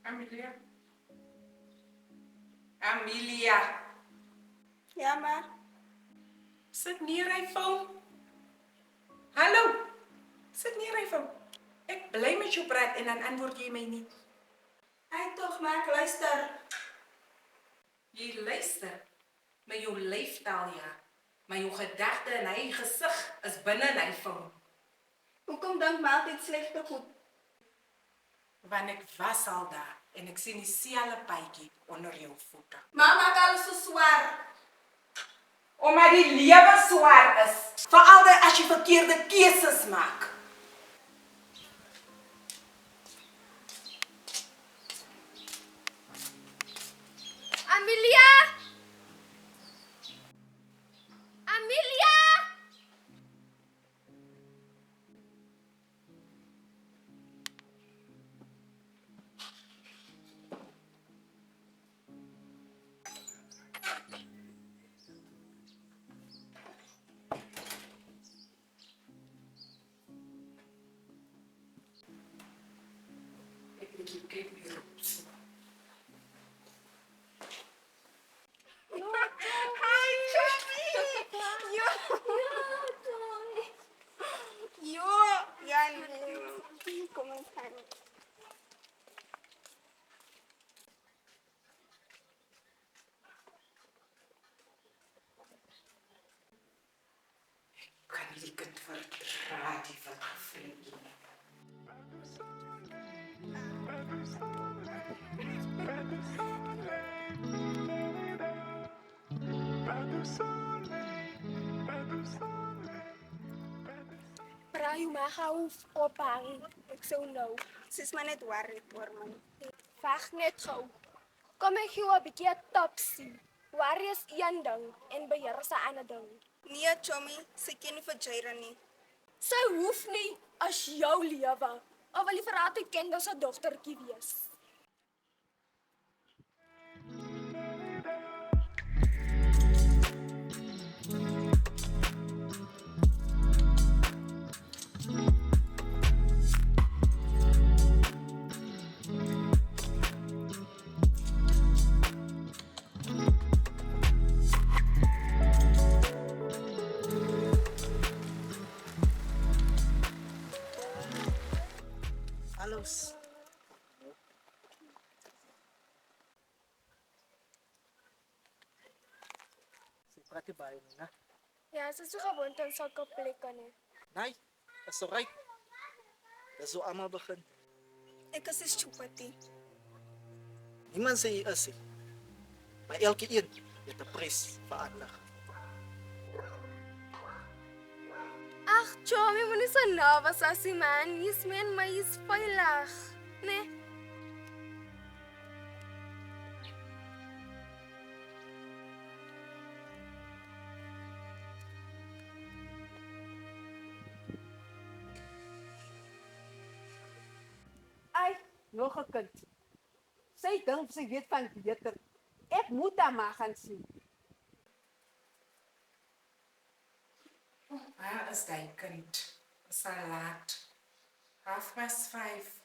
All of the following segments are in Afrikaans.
Amelia. Amelia. Ja, ma. Sit neer hy foon. Hallo. Sit neer hy foon. Ek bly met jou praat en dan antwoord jy my nie. Hey toch, ma, ek luister. Jy luister met jou lyfstaal ja. Maar jou gedagte en hy gesig is binne in hy foon. Hoekom dink ma altyd slegte goed? Want ek was al daar en ek sien dieselfde paadjie onder jou voete. Ma maak alles so swaar. Omdat die lewe swaar is. Veral as jy verkeerde keuses maak. Amelia! Amelia! Ek moet jou kyk weer op. Hi, Choppy! Jo! Jo! Ja, nee. Kom eens gaan. Kan nie die kind verdra die wat gevreemd nie. Braai my hou ophang. Ek sou nou. Sy is maar net worried oor my. Wag net gou. Kom ek gee 'n bietjie topsy. Worry is een ding en beheer is 'n ander ding. Nee, Chommy, sy ken nie vir Jaira nie. Sy hoef nie as jou lewe. Of wil jy vir altyd ken dat sy dogtertjie wees. Hallo's. Sy praat nie baie nie, né? Ja, sy is so gewoond aan sulke plekke nie. Nee, dis alright. Dis hoe almal begin. Ek is 'n stupidie. Niemand sê jy is nie. Maar elke een het 'n prys verander. Ag, Chomi, moenie so nervous as jy man. Jy's men, maar jy's veilig, né? Ai, nog 'n kind. Sy dink sy weet van beter. Ek moet haar maar gaan sien. Waar is die kind? Is al laat. 5:30.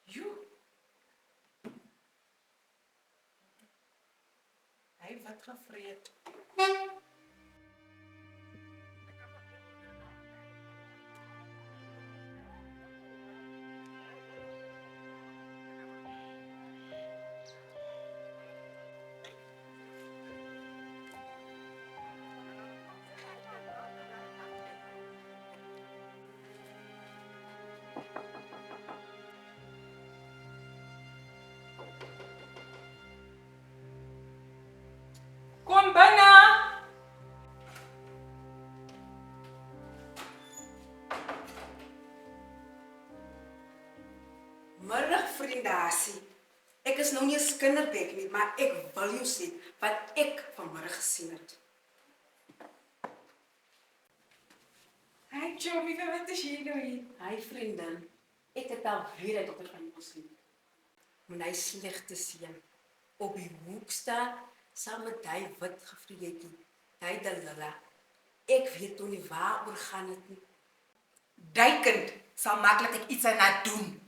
Joe. Hy wat gevreet. Kom binne. Middag vriendasie. Ek is nou nie 'n kinderbek nie, maar ek wil jou sê wat ek vanmiddag gesien het. Hi Joey, wat is jy nou hier? Hi vriendin, ek het al weer 'n dokter van jou gesien. Moet hy slegte seun op die hoek staan saam met hy wit gevreetjie, hy Dalila. Ek weet nog nie waaroor gaan dit nie. Die kind sal maklik iets aan haar doen.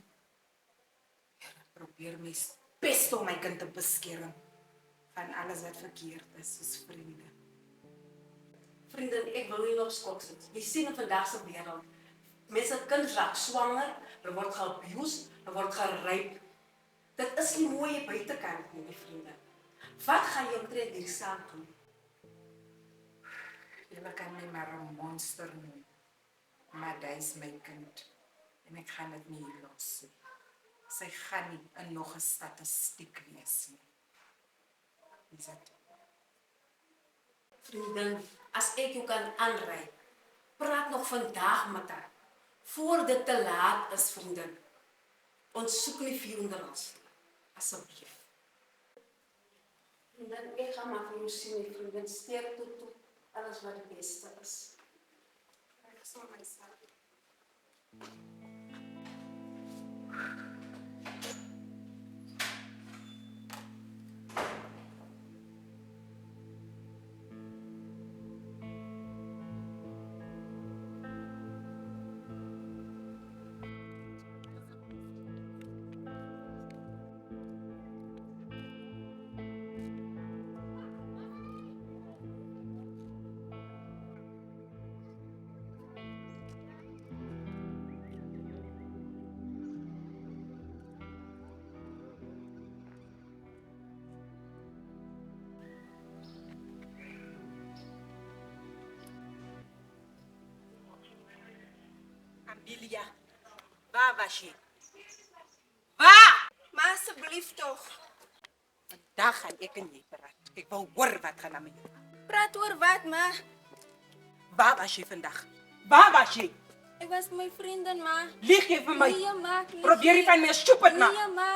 Ja, probeer my bes om my kind te beskerm van alles wat verkeerd is, soos vriende. Vriendin, ek wil nie op skok sit. Jy sien in vandag se wêreld, mense kinders raak swanger, hulle word geabuse, hulle word gerape. Dit is nie mooi buitekant nie, my vriende. Wat gaan jy omtrent hierdie saak doen? Julle kan my maar 'n monster noem, maar dit is my kind. En ek gaan dit nie hier los nie. Sy gaan nie in nog 'n statistiek wees nie. Is dit? Vriendin, as ek jou kan aanry, praat nog vandag met haar. Voor dit te laat is, vriendin. Ons soek nie vuur onder ons. Asseblief. Vriendin, ek gaan maar vir jou sien, my vriendin. Sterkte toe. Alles wat die beste is. Ek sal myself. Amelia, waar was jy? Waar? Maar asseblief tog. Vandag gaan ek en jy praat. Ek wil hoor wat gaan aan met jou. Praat oor wat, ma? Waar was jy vandag? Waar was jy? Ek was met my vriendin, ma. Lieg jy vir my? Nee, ma. ek lieg Probeer jy nie. van my stupid maak? Nee, ma.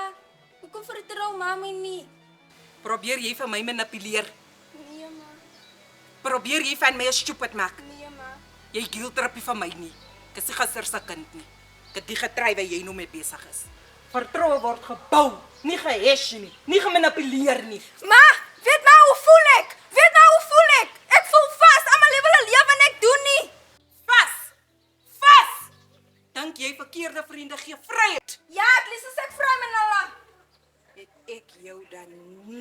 Hoekom vertrou ma my nie? Probeer jy vir my manipuleer? Nee, ma. Probeer jy van my stupid maak? Nee, ma. Jy guilt-trippie van my nie. Ek is nie gister se kind nie. Ek het die getry waar jy nou mee besig is. Vertroue word gebou, nie gehash nie, nie gemanipuleer nie. Ma, weet maar hoe voel ek? Weet maar hoe voel ek? Ek voel vas. Almal wil 'n lewe en ek doen nie. Vas! Vas! Dink jy verkeerde vriende gee vryheid? Ja, at least is ek vry met hulle. Het ek jou dan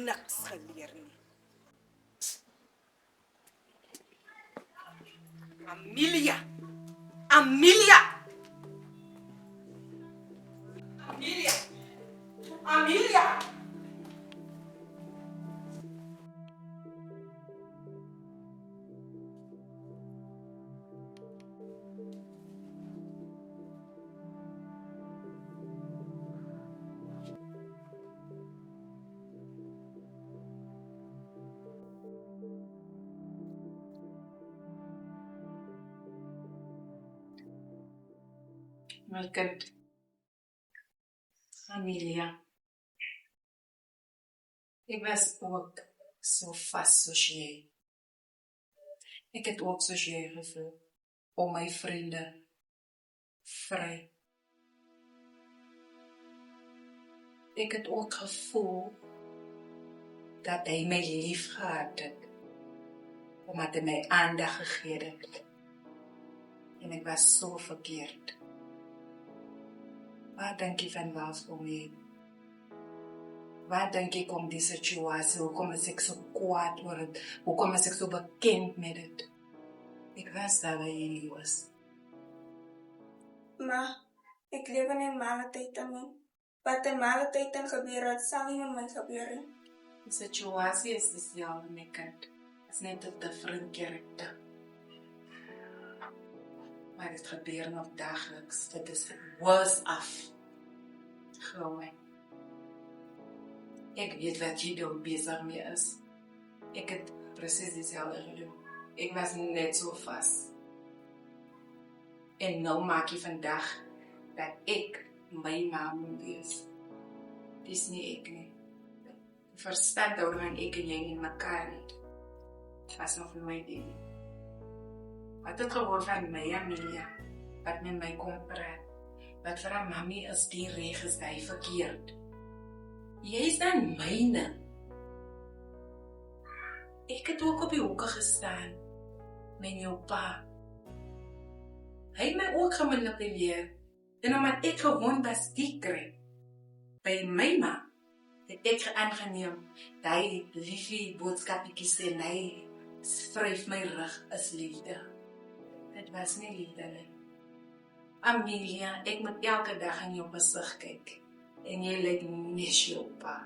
niks geleer nie. Amelia! Amelia! Amelia! Amelia! My kind, Amelia. Ek was ook so vas soos jy. Ek het ook soos jy gevoel om my vriende vry. Ek het ook gevoel dat hy my lief gehad het, omdat hy my aandag gegee het. En ek was so verkeerd. Wat dink jy van waarvoor my? Wat dink ek om die situasie? Hoekom is ek so kwaad oor het? Hoekom is ek so bekend met het? Ek was daar waar jy nie was. Ma, ek leef in 'n malle tyd aan my. Wat 'n malle tyd aan gebeur het, sal nie met my gebeur nie. Die situasie is dieselfde, my kind. Het is net 'n different karakter. Maar dit gebeur nog dagelijks. Dit is worse af. Gewoon. Ek weet wat jy daar bezig mee is. Ek het precies dieselfde gedoen. Ek was net so vas. En nou maak jy vandag dat ek my ma moet wees. Dis nie ek nie. Verstand daarvan ek en jy in mekaar nie. Het was nog nooit ding. Wat het geword van my, Amelia, wat met my kon praat, wat vir haar mami is die reg is hy verkeerd. Jy is dan myne. Ek het ook op die hoeke gestaan, met jou pa. Hy het my ook gemanipuleer, en omdat ek gewoon was die kry, By my ma het ek aangeneem dat hy liefie boodskappies en hy vryf my rug is liefde. Dit was nie liefde nie. Amelia, ek moet elke dag in jou gesig kyk en jy lyk nes jou pa.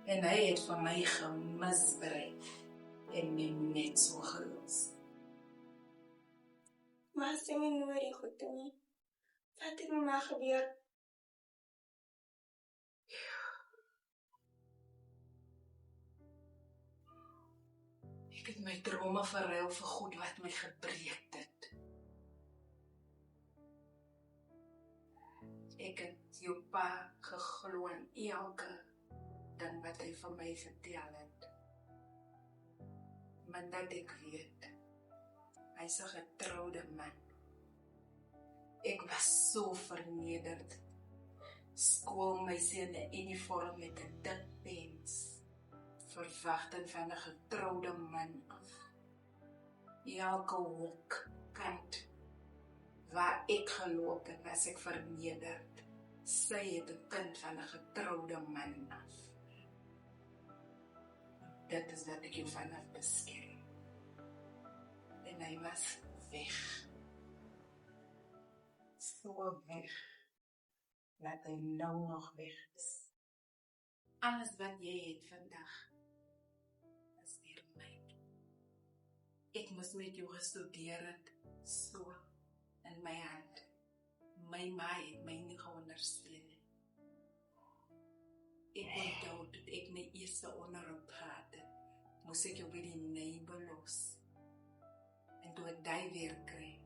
En hy het van my gemisbruik en my net so gelos. Maar sê my nooit die goed nie. Wat het met my gebeur? Ek het my drome verruil vir goed wat my gebreek het. Ek het jou pa geglo in elke ding wat hy vir my vertel het. Maar dat ek weet, hy's 'n getroude man. Ek was so vernederd. Skoolmeisie in 'n uniform met 'n dik pens. Verwagting van 'n getroude man af. Elke hoek, kant, waar ek geloop het, was ek vernederd. Sy het 'n kind van 'n getroude man af. Dit is wat ek jou vanaf beskerm. En hy was weg. So weg. Laat hy nou nog weg is. Alles wat jy het vandag, is deur my. Ek moes met jou gestudeer het, so in my hand. My ma het my nie geondersteun nie. Ek onthou dat ek my eerste onderhoud gehad het, moes ek jou by die neighbor los. En toe ek die weer kry,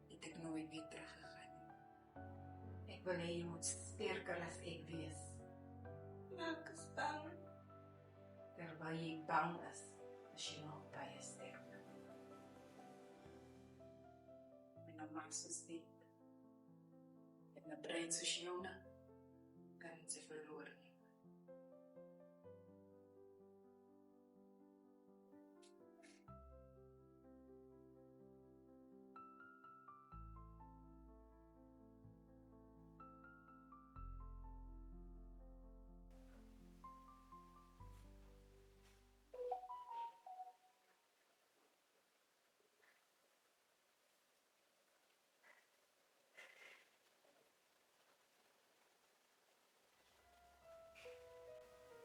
het ek nooit weer teruggegaan nie. Ek wil hê jy moet sterker as ek wees. Maar ek is bang. Terwyl jy bang is jy nog baie sterk. Met 'n man soos dit, en 'n brein soos joune, kan sy verloor nie.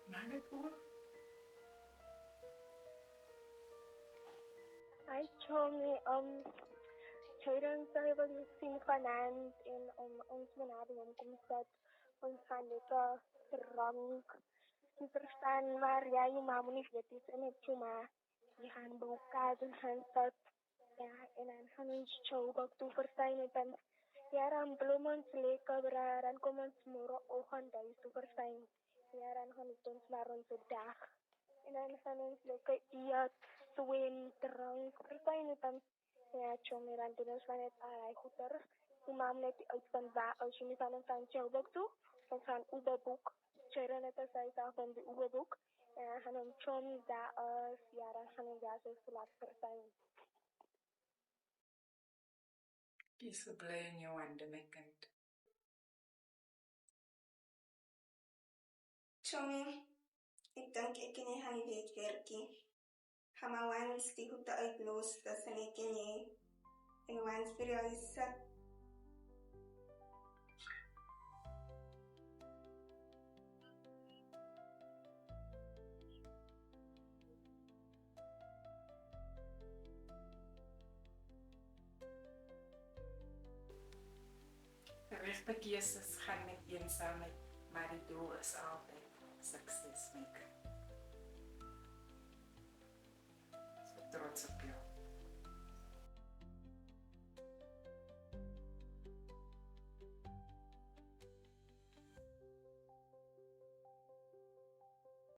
Maar dit hoor. Hi, Tommy. Jayden zei wel je zien vanavond en ons benadering komt dat ons gaan lekker drank. Je verstaan, maar ja, je mama niet weet iets en het je maar. Je gaan bij elkaar en gaan dat. Ja, en dan gaan ons showbak toe verstaan en dan ja, dan bloemen ons lekker bra, dan komen ons morgenochtend thuis toe verstaan. Ja, dan gaan we ons naar onze dag. En dan gaan ons lekker eten, swim, drank, verstaan het dan. Ja, Tommy, dan doen ons van het allerlei goeders. Die mam net uit van waar, als je niet van ons aan showbook toe, dan gaan Uberboek. Sharon het gezegd dat van de Uberboek. En dan gaan we Tommy daar, ja, dan gaan we daar zo laat verstaan. Jy is so bly in jou hande, my kind. Tommy, ek dink ek en jy gaan nie weet werkie. Gaan maar wans die goede uitloos tussen ek en jy. En wans vir jou is sit. Regte keuses gaan met eensaamheid, maar die doel is altyd sukses, my kind. So trots op jou.